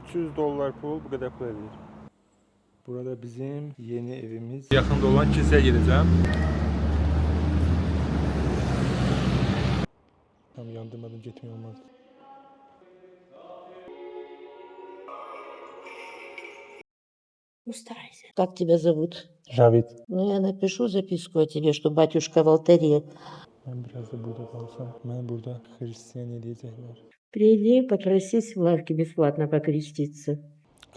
300 dolar pul bu kadar pul edir. Burada bizim yeni evimiz. Yakında olan kiliseye gideceğim. Tam yandırmadan gitmiyor olmaz. Ну, старайся. Как тебя зовут? Javid. Ну, я напишу записку о тебе, что батюшка в алтаре. Ben biraz da burada kalsam. Ben burada Hristiyan edecekler. Приди, попросись в лавке бесплатно покреститься.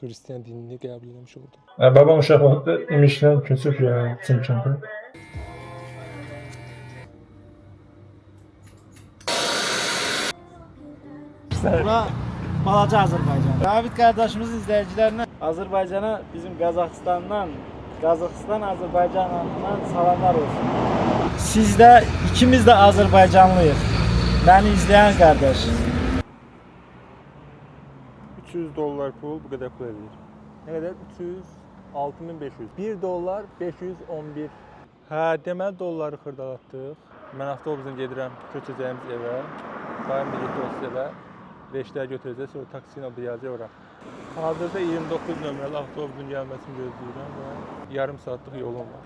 Hristiyan dinini qəbul etmiş oldum. Babam uşaq vaxtı imişdən köçüb ya Çimkəndə. Bura balaca Azərbaycan. David qardaşımızın izləyicilərinə Azərbaycana bizim Qazaxıstandan Azərbaycandan salamlar olsun. Siz də ikimiz də Azərbaycanlıyıq. Bəni izləyən qardaş. 300 dolar pul bu kadar pul edir. Ne kadar? 306.500. 1 dolar 511. Hə, deməli dolları xırdalatdıq. Mən avtobusla gedirəm köçəcəyimiz evə. Daim bir getdi o evə. Reşlər götürəcək, sonra taksi ilə diyəcək ora. Hazırda 29 nömrəli avtobusun gəlməsini gözləyirəm və yarım saatlıq yolum var.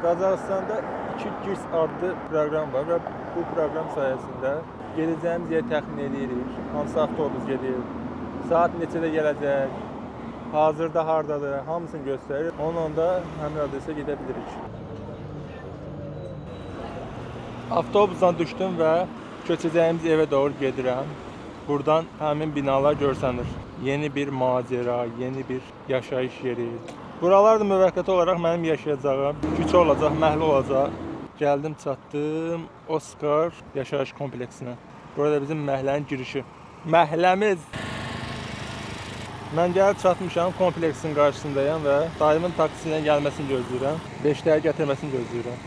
Qazaxıstanda 2 girs adlı proqram var və bu proqram sayəsində gedəcəyimiz yeri təxmin edirik. Hansı avtobus gedir, saat neçədə gələcək, hazırda hardadır, hamısını göstərir. Onunla da həmin adresə gedə bilirik. Avtobusdan düşdüm və köçəcəyimiz evə doğru gedirəm. Buradan həmin binalar görsənir. Yeni bir macera, yeni bir yaşayış yeri. Buralar da müvəqqəti olaraq mənim yaşayacağım. Küçə olacaq, məhəllə olacaq. Gəldim, çatdım Oskar yaşayış kompleksinə. Burada bizim məhəllənin girişi. Məhəlləmiz. Mən gəlib çatmışam, kompleksin qarşısındayam və dayımın taksi ilə gəlməsini gözləyirəm. 5-ləri gətirməsini gözləyirəm.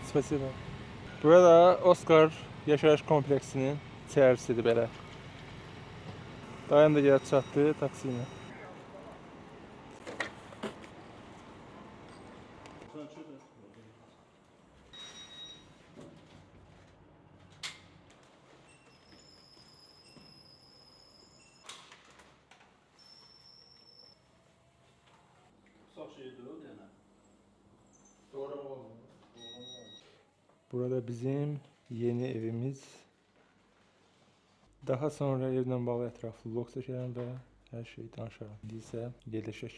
Spasibo. Burada Oskar yaşayış kompleksinin içərisidir belə. Dayım da gəlib çatdı taksi ilə. Burada bizim yeni evimiz. Daha sonra evdən bağlı ətraflı vlog çəkərəm və hər şeyi danışaram. İndi isə gedəşək.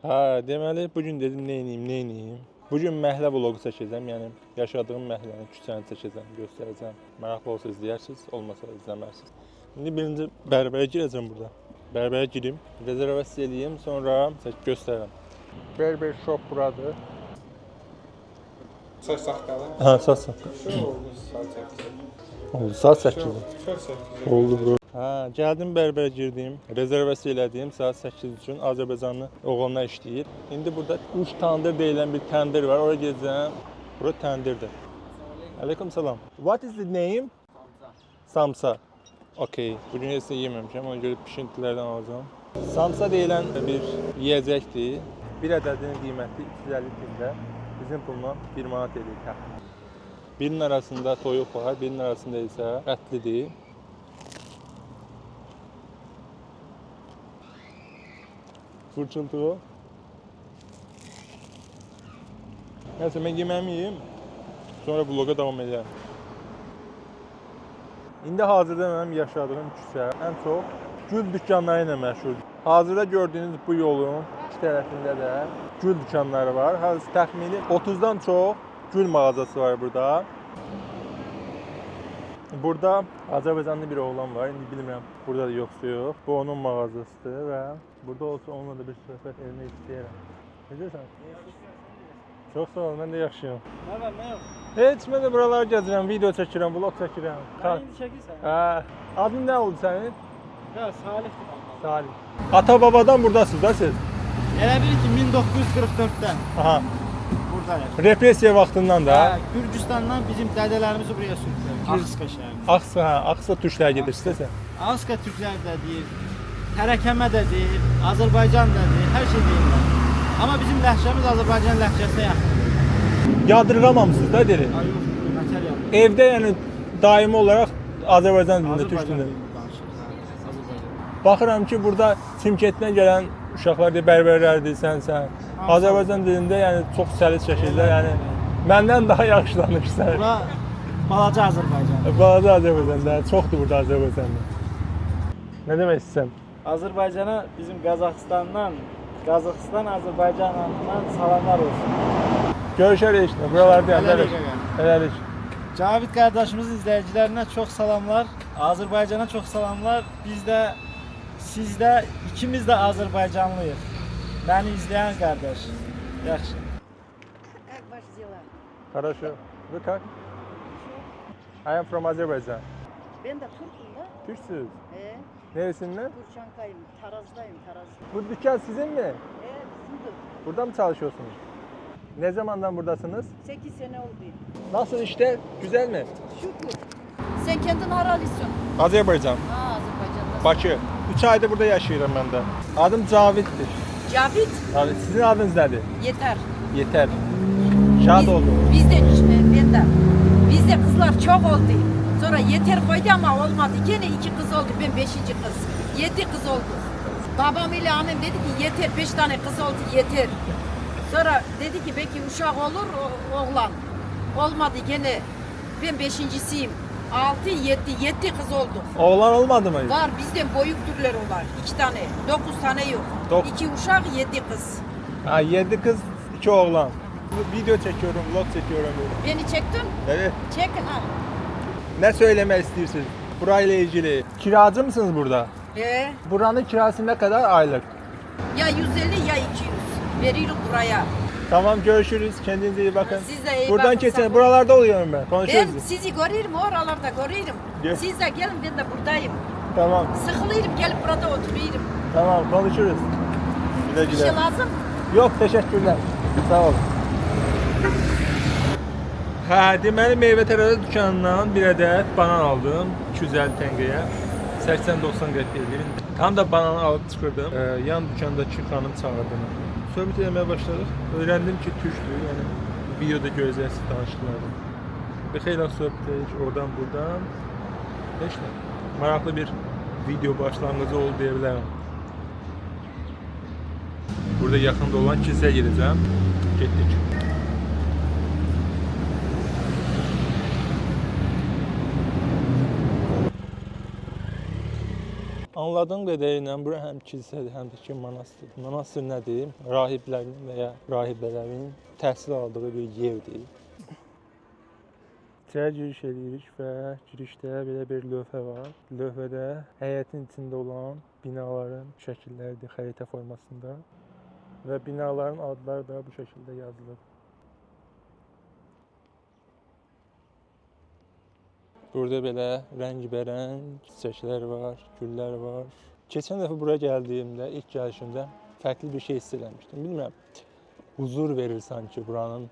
Hə, deməli bugün dedim neyniyim. Bugün məhəllə vlogu çəkəcəm, yəni yaşadığım məhəllənin küçəni çəkəcəm, göstərəcəm. Maraqlı olsa izləyərsiniz, olmasa izləmərsiniz. İndi birinci bərbəyə girəcəm burada. Bərbəyə girim, rezervasiya edeyim, sonra göstərərəm. Berber shop buradır. Saç saqqalı. Hə, saç saqqalı. Oldu, saat 8. Oldu bro. Hə, gəldim bərbərə girdim, rezervasiya elədim saat 8 üçün. Azərbaycanlı oğlanlar işləyir. İndi burada uç tandır deyilən bir təndir var. Oraya gedəcəm. Bura təndirdir. Aleyküm salam. What is the name? Samsa. Okay. Bugün heç nə yeməmişəm. Ona görə pişintilərdən alacağım. Samsa deyilən bir yeyəcəkdir. Bir ədədinin qiyməti 250 tildə. Bizim pulla 1 manat edir. Birinin arasında toyuq var, birinin arasında isə ətlidir. Fırçıltı o. Nəysə, mən yeməyimi yiyeyim, sonra vloga davam edərəm. İndi hazırda mənim yaşadığım küçə ən çox gül dükkanları ilə məşhurdur. Hazırda gördüyünüz bu yolun iki tərəfində də gül dükkanları var. Təxmini 30-dan çox gül mağazası var burada. Burada Azərbaycanlı bir oğlan var. İndi bilmirəm burada da yoxsa yox. Bu onun mağazasıdır və burada olsa onunla da bir söhbət etmək istəyirəm. Necəsən? Çox sağ ol, mən də yaxşıyam. Nə var, nə yox? Heç mən də buraları gəzirəm, video çəkirəm, vlog çəkirəm. Mən indi çəkirsən. Hə. Adın nə oldu sənin? Ya, Salihdir. Salih. Ata-babadan buradasınız da siz? Elə bil ki 1944-dən Aha. buradayıq. Repressiya vaxtından da. Hə, Gürcüstandan bizim dədələrimizi buraya sürüblər. Axska şəhəri. Axsa türklər gedirsinizsə. Axska türklər də deyir, tərəkəmə də deyir, Azərbaycan da deyir, hər şey deyirlər. Amma bizim ləhcəmiz Azərbaycan ləhcəsinə yaxındır. Yadırğamamısınız da dili. Ay yox, nətər yaxın. Evdə yəni daimi olaraq Azərbaycan dilində, türk dilində. Baxıram ki, burada Çimkentdən gələn uşaqlar deyə bərbərlərdir, sən. Azərbaycan dilində yəni çox səlis şəkildə, yəni məndən daha yaxşı danışırsan. Bura balaca Azərbaycan. Balaca Azərbaycanda, çoxdur burada Azərbaycanda. Nə demək istəyirsən? Azərbaycana bizim Qazaxıstandan, Qazaxıstan Azərbaycandan salamlar olsun. Görüşərik işte, buralarda Hələlik. Hələlik. Cavid qardaşımızın izləyicilərinə çox salamlar. Azərbaycana çox salamlar. Biz də, siz də, ikimiz də Azərbaycanlıyıq. Məni izləyən qardaş. Yaxşı. Как ваши дела? Хорошо. Вы как? I am from Azerbaijan. Ben de Türk'üm da. Türksünüz. Burçankayım, Neresinden? Taraz'dayım, Taraz'da. Bu dükkan sizin mi? Bizimdir. Burada mı çalışıyorsunuz? Ne zamandan buradasınız? 8 sene oldu. Nasıl işler? Güzel mi? Şükür. Sen kendin haralısın. Azerbaycan. Ha, Azerbaycan'da. Bakı. 3 aydır burada yaşıyorum ben de. Adım Cavid'dir. Cavit, Abi, sizin adınız nedir? yeter. Yeter. Şad oldum. Bizde, ben de. Bizde kızlar çok oldu. Sonra yeter koydu ama olmadı. Gene 2 kız oldu, ben 5. kız. 7 kız oldu. Babam ile annem dedi ki yeter, 5 tane kız oldu, yeter. Sonra dedi ki belki uşak olur, oğlan. Olmadı gene. Ben 5.siyim. 6, 7 kız oldu. Oğlan olmadı mı? Var bizden boyuk türler var. 2 tane, 9 tane yok. Dok- 2 uşak, 7 kız. Ha, 7 kız, 2 oğlan. Video çekiyorum, vlog çekiyorum böyle. Beni çektin? Evet. Çekin ha. Ne söylemek istiyorsunuz burayla ilgili? Kiracı mısınız burada? Buranın kirası ne kadar aylık? Ya 150 ya 200. Veriyorum buraya. Tamam, görüşürüz. Kendinize iyi bakın. Siz de iyi Buradan bakın, geçen, sağ olun. buralarda oluyorum ben. Ben Konuşuyoruz. sizi görüyorum, oralarda görüyorum. Gel. Siz de gelin, ben de buradayım. Tamam, Sıkılıyorum, gelip burada oturuyorum. tamam, konuşuruz. Güle Bir güle. şey lazım. Yok, teşekkürler. Sağ ol. Hə, deməli meyvə tərəzi dükanından bir ədəd banan aldım 250 təngəyə. 80-90 qəpik edir. Tam da bananı alıb çıxırdım. Yan dükandakı xanım çağırdı. Söhbət etməyə başladıq. Öyrəndim ki, türkdür. Yəni videoda görəcəksiniz danışıqlarını. Bir xeyli söhbət etdik oradan buradan. Heç nə. Maraqlı bir video başlanğıcı oldu deyə bilərəm. Burada yaxında olan kilsəyə gedəcəm. Getdik. Anladığım qədərilə bura həm kilsədir, həm də ki monastır. Monastır nədir? Rahiblərin və ya rahibələrin təhsil aldığı bir yerdir. İçəri giriş edirik və girişdə belə bir lövhə var. Lövhədə həyətin içində olan binaların şəkilləridir xəritə formasında və binaların adları da bu şəkildə yazılıb. Burada belə rəngbərəng çiçəklər var, güllər var. Keçən dəfə bura gəldiyimdə, ilk gəlişimdə fərqli bir şey hiss eləmişdim. Bilmirəm, huzur verir sanki buranın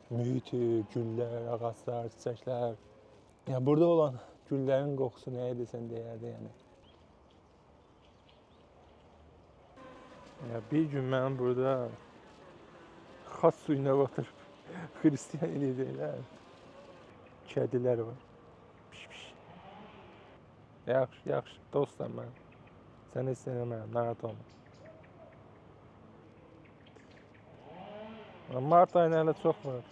mühiti, güllər, ağaclar, çiçəklər. Ya burada olan güllərin qoxusu nəyə desən deyərdi yəni. Ya bir gün mən burada xas suyuna batırıb Xristiyan eləyəcəklər. Kədilər var. Yaxşı, yaxşı, dostum mən. Səni istəyirəm, narahat olma. Mart ayına hələ çox var.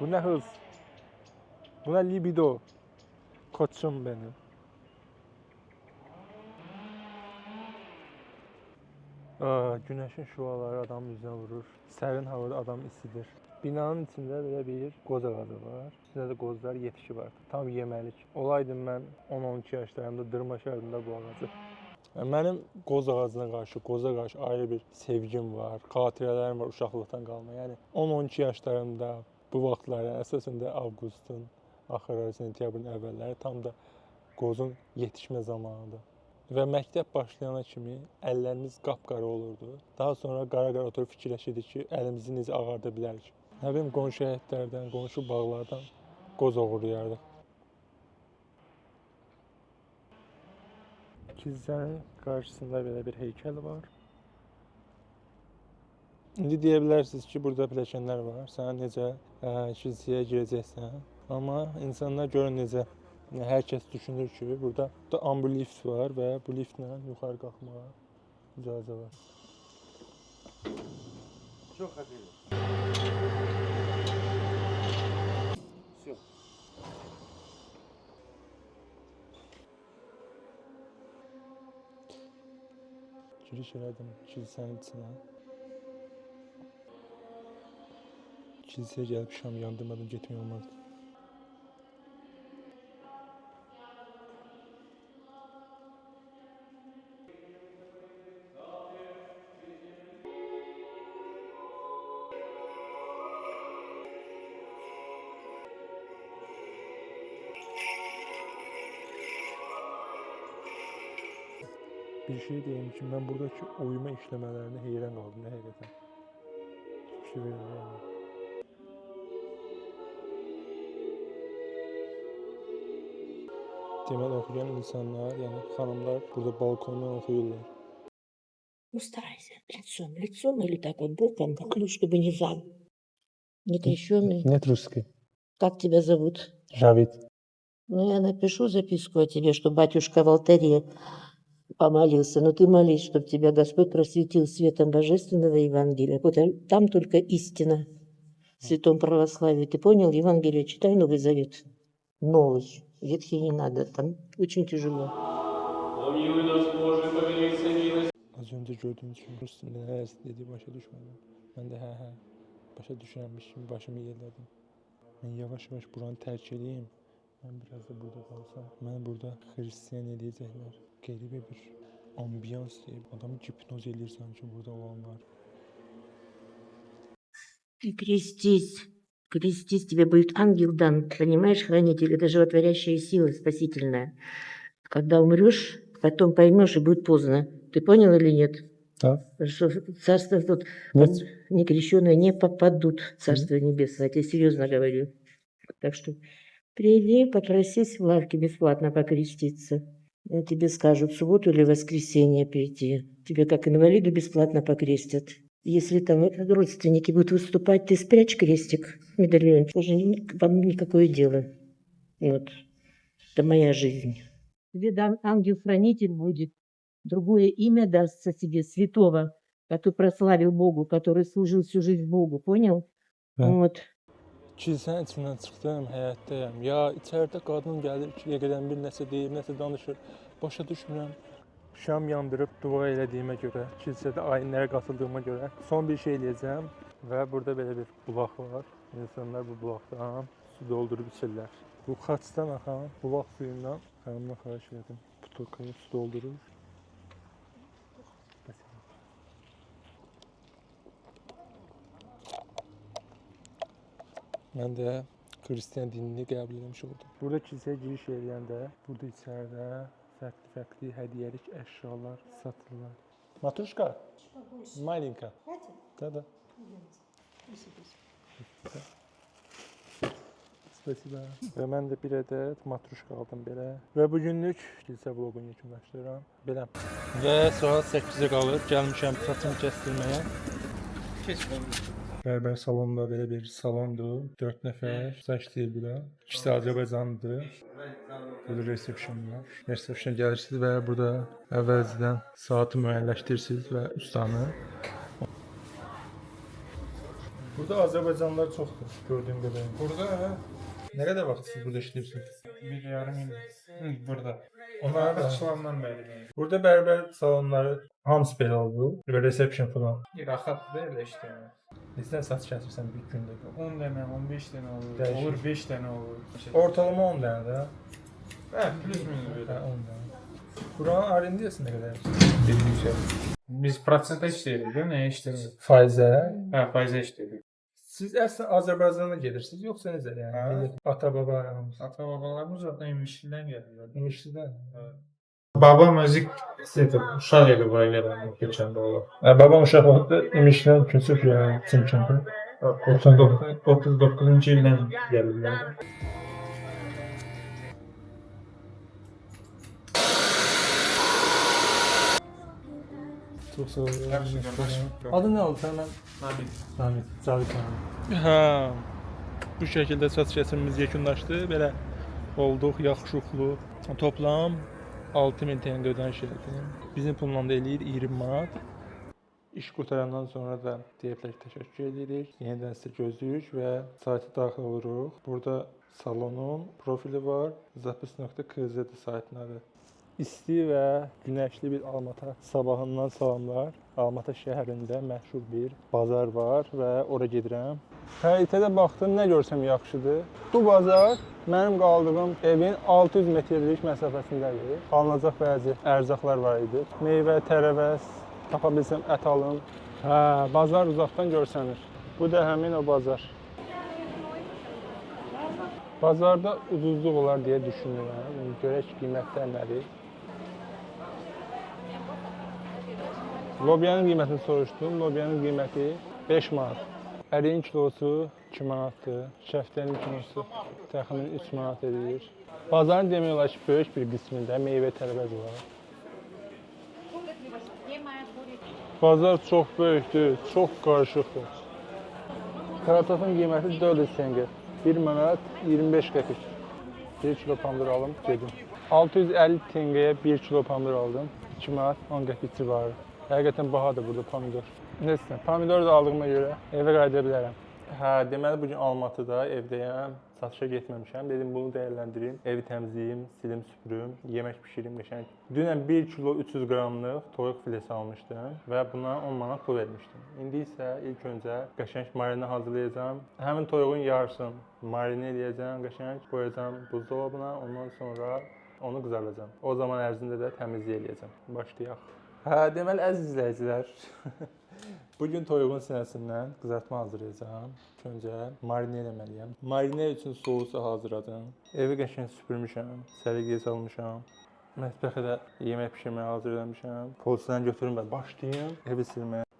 Bu nə hız? Bu nə libido? Koçum benim. Günəşin şüaları adamın üzünə vurur. Sərin havada adam isidir. Binanın içində belə bir qoz ağacı var. İçində də qozlar yetişi var. Tam yeməlik. Olaydım mən 10-12 yaşlarımda dırmaşardım da bu ağacı. Mənim qoz ağacına qarşı, qoza qarşı ayrı bir sevgim var. Xatirələrim var uşaqlıqdan qalma. Yəni 10-12 yaşlarımda bu vaxtları, əsasən də avqustun axırları, sentyabrın əvvəlləri tam da qozun yetişmə zamanıdır. Və məktəb başlayana kimi əllərimiz qapqara olurdu. Daha sonra qara-qara oturub fikirləşirdik ki, əlimizi necə ağarda bilərik. Nə bilim, qonşu həyətlərdən, qonşu bağlardan qoz oğurlayardıq. Kilsənin qarşısında belə bir heykəl var. İndi deyə bilərsiniz ki, burada pilləkənlər var. Sən necə kilsəyə girəcəksən. Amma insanlar görün necə Yəni hər kəs düşünür ki, burada da ambu lift var və bu liftlə yuxarı qalxmağa icazə var. Çok hadi. Все. Giriş elədim kilsənin içinə. Kilsəyə gəlib şam yandırmadan getmək olmazdı. Bir şey diyeyim ki, mən buradakı oyma işləmələrinə heyran qaldım, nə həqiqətən. Hiçbir şey verməyəm. Deməli, oxuyan insanlar, yəni xanımlar burada balkondan oxuyurlar. Ну, старайся лицом или так вот боком, ну, чтобы не зад. Не крещеный. Net русский. Как тебя зовут? Javid. Ну, я напишу записку о тебе, что батюшка в алтаре помолился. Но ты молись, чтобы тебя Господь просветил светом божественного Евангелия. Вот там только истина в святом православии. Ты понял? Евангелие читай, Новый Завет. Новый. Ветхий не надо. Там очень tяжело. Az öncə gördüyünüz kimi üstündə nə dediyi başa düşmədim. Mən də hə, başa düşürəmiş kimi başımı yerlədim. Mən yavaş-yavaş buranı tərk edeyim. Mən biraz da burada qalsam. Mən burada xristiyan eləyəcəklər. Qəribə bir ambiyans deyib. Adamı hipnoz eləyir sanki burada olanlar. Ты крестись. Крестись, тебе будет ангел дан. Понимаешь, хранитель? Это животворящая сила спасительная. Когда умрешь, потом поймешь, и будет поздно. Ты понял или нет? Да. Что царство тут Нет. некрещенные не попадут в Царство Небесное. Я тебе серьезно говорю. Так что приди, попросись в лавке бесплатно покреститься. Я тебе скажут, в субботу или воскресенье прийти. Тебе как инвалиду бесплатно покрестят. Если там родственники будут выступать, ты спрячь крестик, медальон. Уже вам никакое дело. Вот. Это моя жизнь. Тебе дан ангел-хранитель будет. Другое имя дастся тебе, святого, который прославил Богу, который служил всю жизнь Богу. Понял? Да. Вот. Kilsənin içindən çıxdım, həyətdəyəm. Ya içəridə qadın gəlir, yəqədən bir nəsə deyir, nəsə danışır. Başa düşmürəm. Şam yandırıb dua elədiyimə görə, kilsədə ayinlərə qatıldığıma görə son bir şey eləyəcəm və burada belə bir bulaq var. İnsanlar bu bulaqdan su doldurub içirlər. Bu xaçdan axan bulaq suyundan xanımdan xahiş edim. Butulkaya su doldurur. Mən də Xristian dinini qəbul etmiş oldum. Burada kilsəyə giriş eləyəndə, burada içəridə fərqli hədiyyəlik əşyalar satılır. Matruşka? Malinka. Да. Spasiba. Və mən də bir ədəd matruşka aldım belə. Və bugünlük kilsə vloqunu yekunlaşdırıram. Belə. Və saat 8-ə qalır. Gəlmişəm saçımı kəsdirməyə. Bərbər salonunda belə bir salondur. 4 nəfər saçlayır bura. İkisi Azərbaycanlıdır. Burada resepsiyon var. Resepsiyon gəlirsiniz və burada əvvəlcədən saatı müəyyənləşdirirsiniz və ustanı. Burada Azərbaycanlılar çoxdur gördüyüm qədərilə. Burada Nə qədər vaxt siz burada işləyirsiniz? bir yarım il. Burada. Onlar da. Açılandan beri. Burada bərbər salonları hamısı belə oldu və resepsiyon falan. Rahat değil işte. Neçə saat kəsirsən bir gündə? 10 tane, 15 tane olur. Değişik. Olur 5 tane olur. Ortalama 10 dənə də. Evet, plus minus Hə, böyle. 10 dənə. Buranın arendiyası nə qədər? Dediğim şey. Biz prosenta işleyelim değil mi? Ne işleyelim? Faizə. Ha, faize işleyelim. Siz əslində Azərbaycana gedirsiniz, yoxsa necə yəni? Hə. Ata-baba aramız. Ata babalarımız zaten İmişli'den geldiler. Üniversitədən. Baba müzik istedi. Uşaq idi bu ailədən keçən də olur. Babam uşaq oldu, İmişdən köçüb yəni Çinkəndə. 39-cu ildən gəlirlər. Çox sağ olun. Yaxşı, qardaş. Adın nə oldu sənin? Namid. Namid. Cavid Namid. Hə. Bu şəkildə saç kəsimimiz yekunlaşdı. Belə olduq, yaxşılıqlı. Toplam 6000 tenge ödəniş etdim. Bizim pulla da eləyir 20 manat. İş qurtarandan sonra da deyiblər ki, təşəkkür edirik. Yenidən sizə gözləyirik və sayta daxil oluruq. Burada salonun profili var. Zapis.kz saytın adı. İsti və günəşli bir Almatı sabahından salamlar. Almatı şəhərində məşhur bir bazar var və ora gedirəm. Xəritədə baxdım, nə görsəm yaxşıdır. Bu bazar mənim qaldığım evin 600 metrlik məsafəsindədir. Alınacaq bəzi ərzaqlar var idi. Meyvə, tərəvəz, tapa bilsəm ət alım. Hə, bazar uzaqdan görsənir. Bu da həmin o bazar. Bazarda ucuzluq olar deyə düşünürəm. Görək qiymətlər nədir. Lobiyanın qiymətini soruşdum. Lobiyanın qiyməti 5 manat. Əriyin kilosu 2 manatdır. Şəftəlinin kilosu təxminən 3 manat edir. Bazarın demək olar ki, böyük bir qismində meyvə tərəvəz var. Bazar çox böyükdür, çox qarışıqdır. Kartofun qiyməti 400 tenge. 1 manat 25 qəpik. 1 kilo pomidor alım, gedim. 650 tengəyə 1 kilo pomidor aldım. 2 manat 10 qəpik civarı. Həqiqətən bahadır burada pomidor. Neyse, pomidor da aldığıma görə evə qayıda bilərəm. Hə, deməli bugün Almatıda evdəyəm. Satışa getməmişəm. Dedim bunu dəyərləndirim. Evi təmizləyim, silim, süpürüm, yemək bişirim qəşəng. Dünən 1 kilo 300 qramlıq toyuq filesi almışdım və buna 10 manat pul vermişdim. İndi isə ilk öncə qəşəng marinə hazırlayacağam. Həmin toyuğun yarısını marinə edəcəm, qəşəng qoyacağam buzdolabına. Ondan sonra onu qızardacağam. O zaman ərzində də təmizlik eləyəcəm. Başlayaq. Hə, deməli əziz izləyicilər. Bugün toyuğun sinəsindən qızartma hazırlayacağam. Öncə marinə eləməliyəm. Marinə üçün sousu hazırladım. Evi qəşəng süpürmüşəm, səliqəyə salmışam. Mətbəxə də yemək bişirməyə hazırlamışam. Polisindən götürüm və başlayım evi silməyə.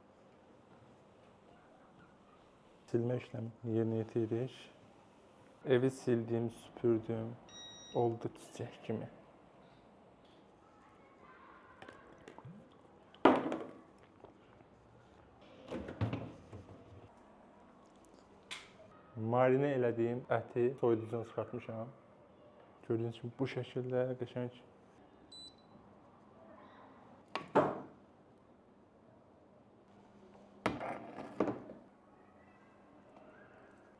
Silmə işləmi yerinə yetiririk. Evi sildim, süpürdüm. Oldu çiçək kimi. Marinə elədiyim əti soyuducudan çıxartmışam. Gördüyünüz kimi bu şəkildə qəşəng.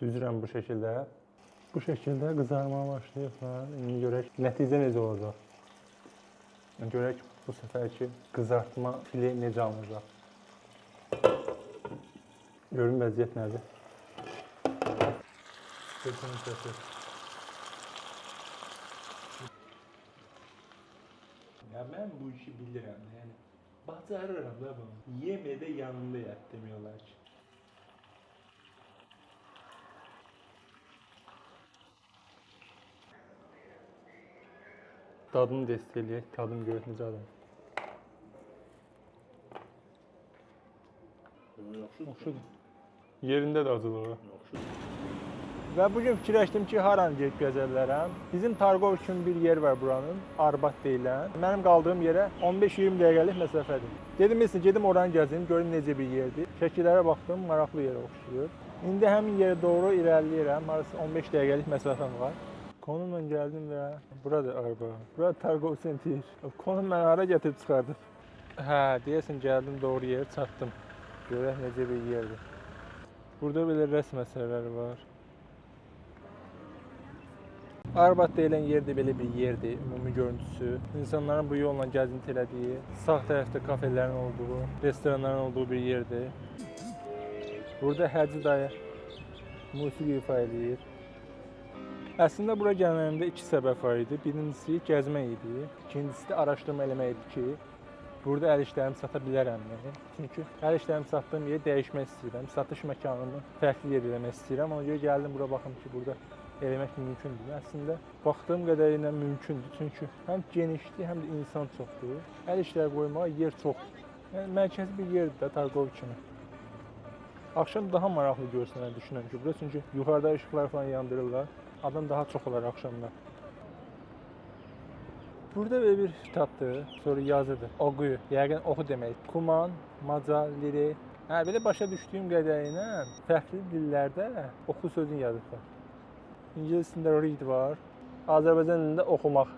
Düzürəm bu şəkildə. Bu şəkildə qızarmağa başlayıblar. İndi görək nəticə necə olacaq. Görək bu səfərki qızartma fili necə alınacaq. Görün vəziyyət nədir. Ya mən bu işi bilirəm, yəni bacarıram da bunu. Yemədə yanında yat demək olar ki. Dadını test eləyək, tadını görək necə adam. Yaxşıdır. Yerində də acılığı. Və bugün fikirləşdim ki, haranı gedib gəzə bilərəm. Bizim Targov üçün bir yer var buranın, Arbat deyilən. Mənim qaldığım yerə 15-20 dəqiqəlik məsafədir. Dedim, mesela gedim oranı gəzim, görüm necə bir yerdir. Şəkillərə baxdım, maraqlı yerə oxşuyur. İndi həmin yerə doğru irəliləyirəm, arası 15 dəqiqəlik məsafəm var. Konumla gəldim və burada Arbat. Burada Targov Center. Konum məni hara gətirib çıxardı. Hə, deyəsən gəldim, doğru yerə çatdım. Görək necə bir yerdir. Burada belə rəsm əsərləri var. Arbat deyilən yerdə belə bir yerdir, ümumi görüntüsü. İnsanların bu yolla gəzinti elədiyi, sağ tərəfdə kafelərin olduğu, restoranların olduğu bir yerdir. Burada Hacı dayı musiqi ifa edir. Əslində bura gəlməyimdə 2 səbəb var idi. Birincisi gəzmək idi, ikincisi də araşdırma eləmək idi ki, burada əl işlərimi sata bilərəmmi? Çünki əl işlərimi satdığım yeri dəyişmək istəyirəm, satış məkanını fərqli yer eləmək istəyirəm. Ona görə gəldim bura baxım ki, burada eləmək mümkündür. Əslində baxdığım qədərilə mümkündür. Çünki həm genişdir, həm də insan çoxdur. Əl işləri qoymağa yer çoxdur. Yəni mərkəzi bir yerdir də Targov kimi. Axşam daha maraqlı görsənər düşünürəm ki, burada çünki yuxarıda işıqlar falan yandırırlar. Adam daha çox olar axşamlar. Burada belə bir kitabdır, sonra yazıdır. Oqu, yəqin oxu demək. Kuman, Maca, Liri. Hə, belə başa düşdüyüm qədərilə fərqli dillərdə oxu sözünü yazıblar. İngiliscəsində read var, Azərbaycan dilində oxumaq.